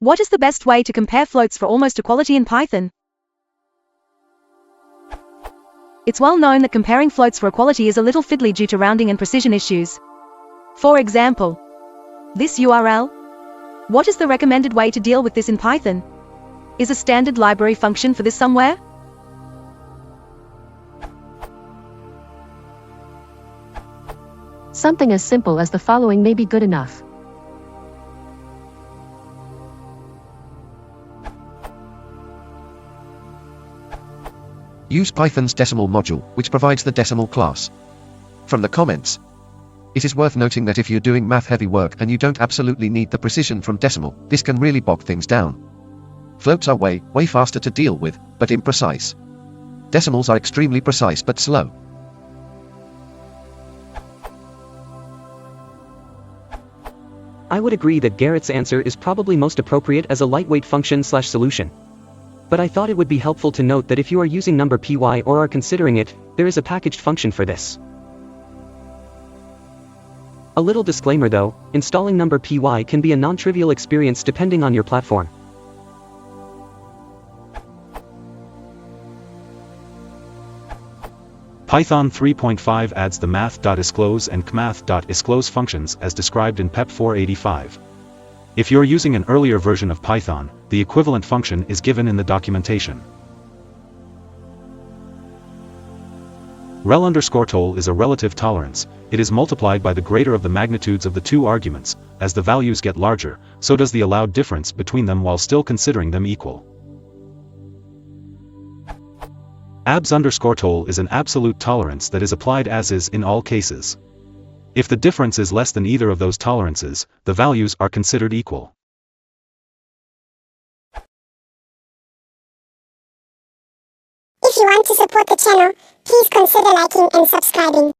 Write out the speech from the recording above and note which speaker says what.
Speaker 1: What is the best way to compare floats for almost equality in Python? It's well known that comparing floats for equality is a little fiddly due to rounding and precision issues. For example, this URL. What is the recommended way to deal with this in Python? Is a standard library function for this somewhere?
Speaker 2: Something as simple as the following may be good enough.
Speaker 3: Use Python's decimal module, which provides the decimal class. From the comments, it is worth noting that if you're doing math-heavy work and you don't absolutely need the precision from decimal, this can really bog things down. Floats are way faster to deal with, but imprecise. Decimals are extremely precise but slow.
Speaker 4: I would agree that Garrett's answer is probably most appropriate as a lightweight function/solution. But I thought it would be helpful to note that if you are using number py or are considering it, there is a packaged function for this. A little disclaimer though, installing number py can be a non-trivial experience depending on your platform.
Speaker 5: Python 3.5 adds the math.isclose and cmath.isclose functions as described in PEP 485. If you're using an earlier version of Python, the equivalent function is given in the documentation. Rel_toll is a relative tolerance. It is multiplied by the greater of the magnitudes of the two arguments. As the values get larger, so does the allowed difference between them while still considering them equal. Abs_toll is an absolute tolerance that is applied as is in all cases. If the difference is less than either of those tolerances, the values are considered equal.
Speaker 6: If you want to support the channel, please consider liking and subscribing.